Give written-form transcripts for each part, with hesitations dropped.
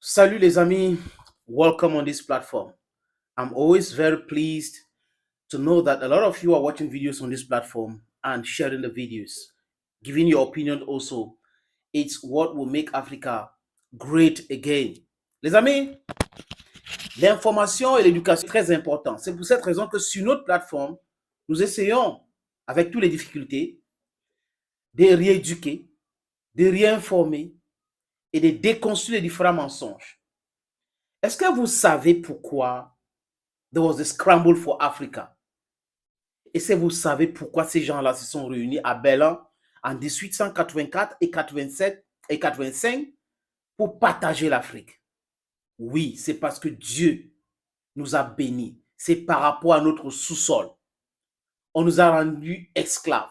Salut les amis, welcome on this platform. I'm always very pleased to know that a lot of you are watching videos on this platform and sharing the videos, giving your opinion also. It's what will make Africa great again. Les amis, l'information et l'éducation sont très importantes. C'est pour cette raison que sur notre plateforme, nous essayons, avec toutes les difficultés, de rééduquer, de réinformer et de déconstruire les différents mensonges. Est-ce que vous savez pourquoi there was a scramble for Africa? Et si vous savez pourquoi ces gens-là se sont réunis à Berlin en 1884 et 87 et 85 pour partager l'Afrique? Oui, c'est parce que Dieu nous a bénis. C'est par rapport à notre sous-sol. On nous a rendus esclaves.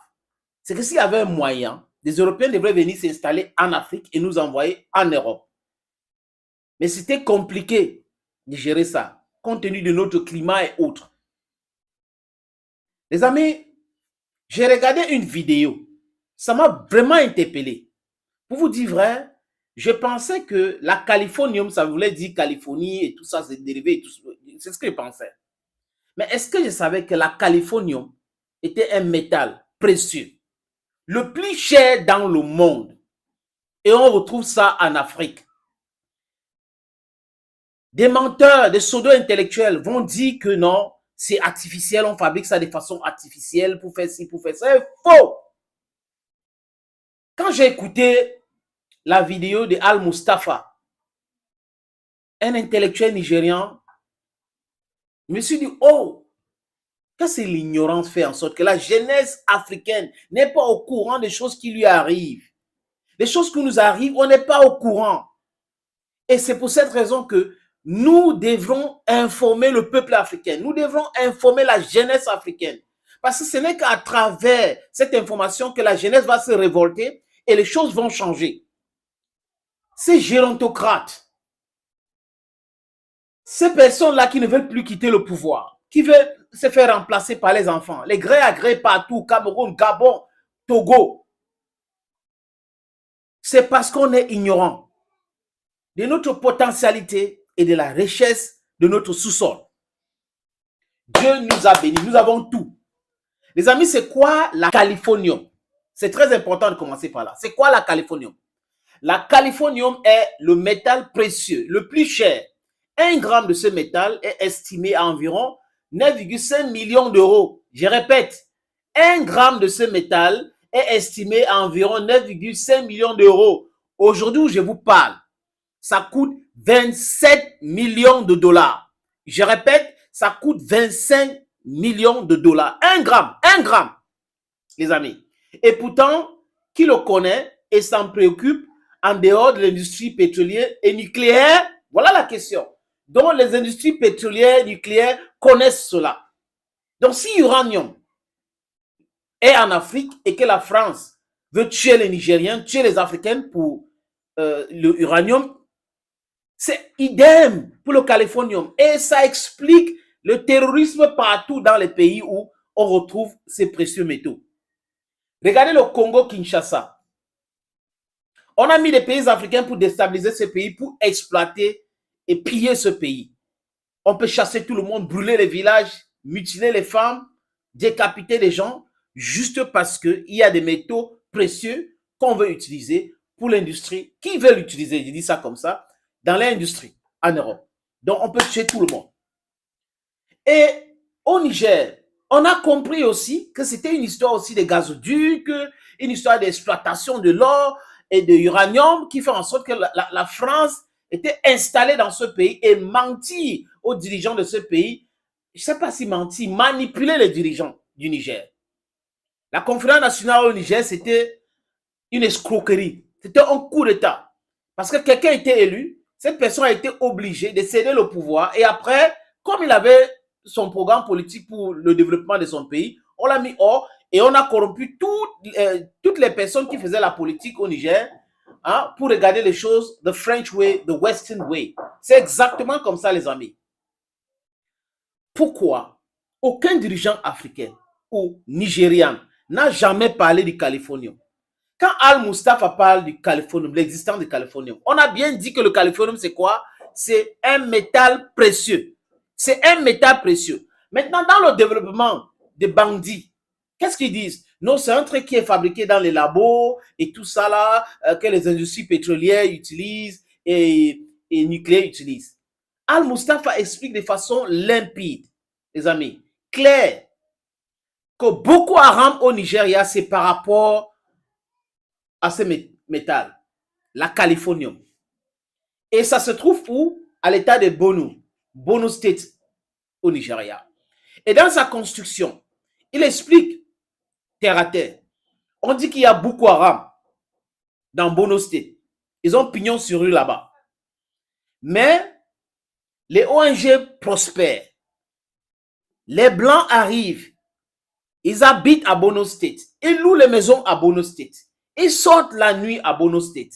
C'est que s'il y avait un moyen, les Européens devraient venir s'installer en Afrique et nous envoyer en Europe. Mais c'était compliqué de gérer ça, compte tenu de notre climat et autres. Les amis, j'ai regardé une vidéo. Ça m'a vraiment interpellé. Pour vous dire vrai, je pensais que la californium, ça voulait dire Californie et tout ça, c'est dérivé. C'est ce que je pensais. Mais est-ce que je savais que la californium était un métal précieux, le plus cher dans le monde? Et on retrouve ça en Afrique. Des menteurs, des pseudo-intellectuels vont dire que non, c'est artificiel, on fabrique ça de façon artificielle pour faire ci, pour faire ça. C'est faux! Quand j'ai écouté la vidéo de Al Mustafa, un intellectuel nigérian, je me suis dit, oh, que c'est l'ignorance fait en sorte que la jeunesse africaine n'est pas au courant des choses qui lui arrivent. Les choses qui nous arrivent, on n'est pas au courant. Et c'est pour cette raison que nous devrons informer le peuple africain. Nous devrons informer la jeunesse africaine. Parce que ce n'est qu'à travers cette information que la jeunesse va se révolter et les choses vont changer. Ces gérontocrates, ces personnes-là qui ne veulent plus quitter le pouvoir, qui veulent se faire remplacer par les enfants, les gré à gré partout, Cameroun, Gabon, Togo, c'est parce qu'on est ignorant de notre potentialité et de la richesse de notre sous-sol. Dieu nous a bénis, nous avons tout. Les amis, c'est quoi la californium? C'est très important de commencer par là. C'est quoi la californium? La californium est le métal précieux, le plus cher. 1 gramme de ce métal est estimé à environ 9,5 millions d'euros. Je répète, 1 gramme de ce métal est estimé à environ 9,5 millions d'euros. Aujourd'hui où je vous parle, ça coûte 27 millions de dollars. Je répète, ça coûte 25 millions de dollars. 1 gramme, les amis. Et pourtant, qui le connaît et s'en préoccupe en dehors de l'industrie pétrolière et nucléaire? Voilà la question. Donc, les industries pétrolières et nucléaires connaissent cela. Donc, si l'uranium est en Afrique et que la France veut tuer les Nigériens, tuer les Africains pour l'uranium, c'est idem pour le californium. Et ça explique le terrorisme partout dans les pays où on retrouve ces précieux métaux. Regardez le Congo-Kinshasa. On a mis les pays africains pour déstabiliser ce pays, pour exploiter et piller ce pays. On peut chasser tout le monde, brûler les villages, mutiler les femmes, décapiter les gens, juste parce qu'il y a des métaux précieux qu'on veut utiliser pour l'industrie. Qui veut l'utiliser? Je dis ça comme ça. Dans l'industrie en Europe. Donc, on peut tuer tout le monde. Et au Niger, on a compris aussi que c'était une histoire aussi de gazoducs, une histoire d'exploitation de l'or et de l'uranium qui fait en sorte que la France était installée dans ce pays et mentit aux dirigeants de ce pays. Je ne sais pas si mentir, manipuler les dirigeants du Niger. La conférence nationale au Niger, c'était une escroquerie. C'était un coup d'État. Parce que quelqu'un était élu, cette personne a été obligée de céder le pouvoir et après, comme il avait son programme politique pour le développement de son pays, on l'a mis hors et on a corrompu toutes les personnes qui faisaient la politique au Niger pour regarder les choses the French way, the Western way. C'est exactement comme ça, les amis. Pourquoi aucun dirigeant africain ou nigérian n'a jamais parlé du californium? Quand Al-Mustafa parle du californium, l'existence du californium, on a bien dit que le californium, c'est quoi? C'est un métal précieux. C'est un métal précieux. Maintenant, dans le développement des bandits, qu'est-ce qu'ils disent? Non, c'est un truc qui est fabriqué dans les labos et tout ça là, que les industries pétrolières utilisent et nucléaires utilisent. Al-Mustafa explique de façon limpide, les amis, claire, que Boko Haram au Nigeria, c'est par rapport à ce métal, la californium. Et ça se trouve où? À l'état de Bono State au Nigeria. Et dans sa construction, il explique terre à terre. On dit qu'il y a Boko Haram dans Bono State. Ils ont pignon sur rue là-bas. Mais les ONG prospèrent. Les Blancs arrivent. Ils habitent à Bono State. Ils louent les maisons à Bono State. Ils sortent la nuit à Bono State.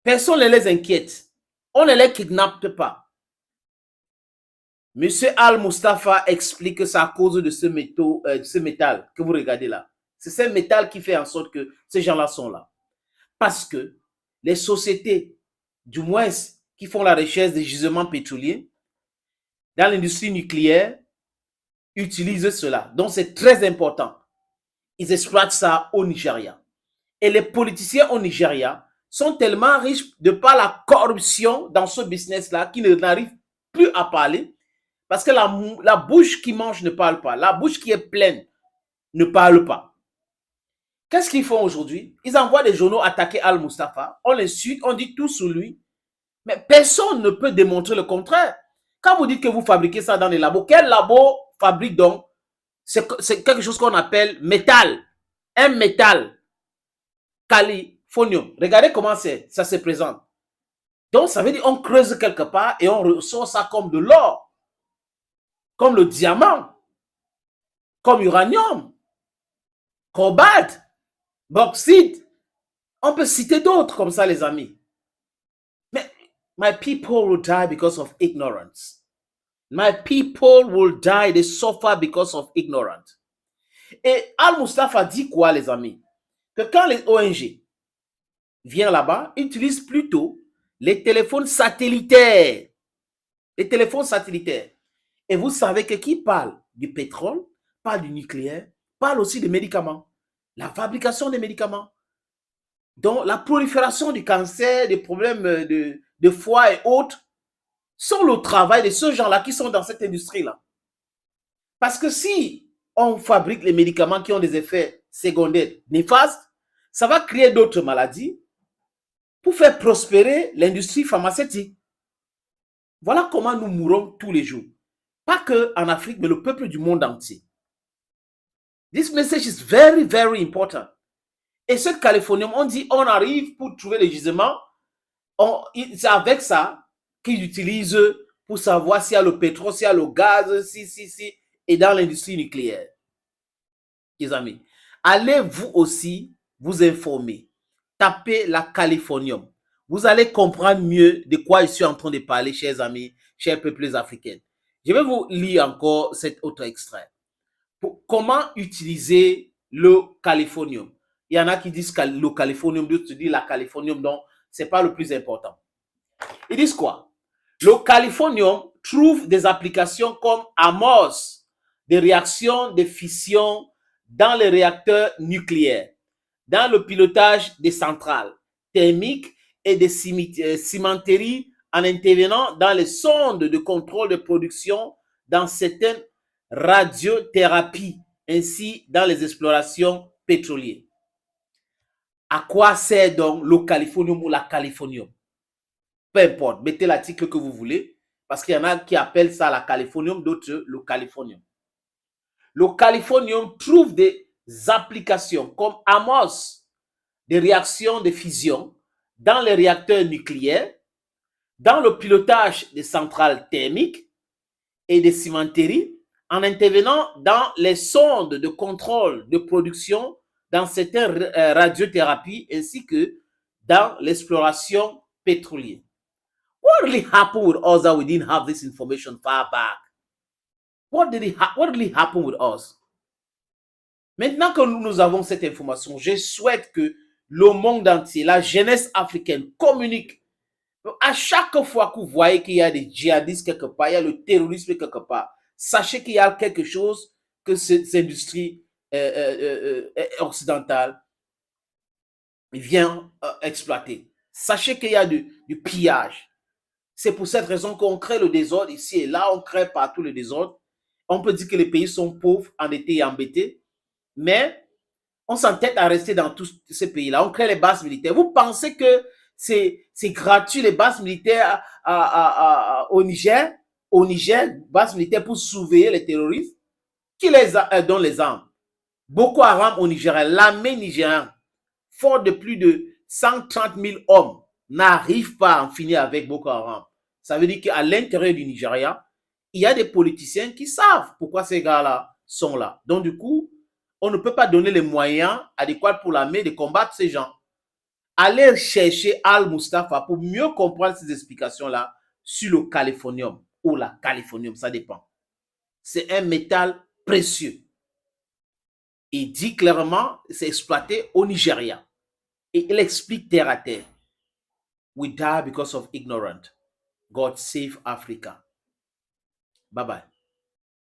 Personne ne les inquiète. On ne les kidnappe pas. Monsieur Al-Mustafa explique que c'est à cause de ce métal que vous regardez là. C'est ce métal qui fait en sorte que ces gens-là sont là. Parce que les sociétés, du moins qui font la recherche des gisements pétroliers, dans l'industrie nucléaire, utilisent cela. Donc c'est très important. Ils exploitent ça au Nigeria. Et les politiciens au Nigeria sont tellement riches de par la corruption dans ce business-là qu'ils n'arrivent plus à parler. Parce que la bouche qui mange ne parle pas. La bouche qui est pleine ne parle pas. Qu'est-ce qu'ils font aujourd'hui? Ils envoient des journaux attaquer Al-Mustafa. On l'insulte, on dit tout sur lui. Mais personne ne peut démontrer le contraire. Quand vous dites que vous fabriquez ça dans les labos, quel labo fabrique donc? C'est quelque chose qu'on appelle métal. Un métal. Californium. Regardez comment ça se présente. Donc, ça veut dire qu'on creuse quelque part et on ressort ça comme de l'or. Comme le diamant, comme uranium, cobalt, bauxite. On peut citer d'autres comme ça, les amis. Mais my people will die because of ignorance. My people will die, they suffer because of ignorance. Et Al-Mustafa dit quoi, les amis? Que quand les ONG viennent là-bas, ils utilisent plutôt les téléphones satellitaires. Les téléphones satellitaires. Et vous savez que qui parle du pétrole, parle du nucléaire, parle aussi des médicaments. La fabrication des médicaments. Donc, la prolifération du cancer, des problèmes de foie et autres, sont le travail de ceux gens-là qui sont dans cette industrie-là. Parce que si on fabrique les médicaments qui ont des effets secondaires néfastes, ça va créer d'autres maladies pour faire prospérer l'industrie pharmaceutique. Voilà comment nous mourons tous les jours. Pas que en Afrique, mais le peuple du monde entier. This message is very, very important. Et ce californium, on dit, on arrive pour trouver les gisements. C'est avec ça qu'ils utilisent pour savoir s'il y a le pétrole, s'il y a le gaz, si, et dans l'industrie nucléaire. Les amis, allez vous aussi vous informer. Tapez la californium. Vous allez comprendre mieux de quoi je suis en train de parler, chers amis, chers peuples africains. Je vais vous lire encore cet autre extrait. Comment utiliser le californium? Il y en a qui disent le californium, d'autres disent la californium, donc ce n'est pas le plus important. Ils disent quoi? Le californium trouve des applications comme amorce des réactions de fission dans les réacteurs nucléaires, dans le pilotage des centrales thermiques et des cimenteries en intervenant dans les sondes de contrôle de production dans certaines radiothérapies, ainsi dans les explorations pétrolières. À quoi sert donc le californium ou la californium? Peu importe, mettez l'article que vous voulez, parce qu'il y en a qui appellent ça la californium, d'autres le californium. Le californium trouve des applications comme amorce des réactions de fusion dans les réacteurs nucléaires, dans le pilotage des centrales thermiques et des cimenteries, en intervenant dans les sondes de contrôle de production dans certaines radiothérapies ainsi que dans l'exploration pétrolière. What really happened with us that we didn't have this information far back? What really happened with us? Maintenant que nous avons cette information, je souhaite que le monde entier, la jeunesse africaine communique. À chaque fois que vous voyez qu'il y a des djihadistes quelque part, il y a le terrorisme quelque part, sachez qu'il y a quelque chose que ces industries occidentales viennent exploiter. Sachez qu'il y a du pillage. C'est pour cette raison qu'on crée le désordre ici et là, on crée partout le désordre. On peut dire que les pays sont pauvres, endettés et embêtés, mais on s'entête à rester dans tous ces pays-là. On crée les bases militaires. Vous pensez que c'est gratuit les bases militaires au Niger? Au Niger, bases militaires pour surveiller les terroristes? Qui les donne les armes? Boko Haram au Nigeria, l'armée nigérienne, fort de plus de 130 000 hommes, n'arrive pas à en finir avec Boko Haram. Ça veut dire qu'à l'intérieur du Nigeria, il y a des politiciens qui savent pourquoi ces gars-là sont là. Donc du coup, on ne peut pas donner les moyens adéquats pour l'armée de combattre ces gens. Allez chercher Al-Mustafa pour mieux comprendre ces explications-là sur le californium ou la californium, ça dépend. C'est un métal précieux. Il dit clairement, c'est exploité au Nigeria. Et il explique terre à terre. We die because of ignorance. God save Africa. Bye bye.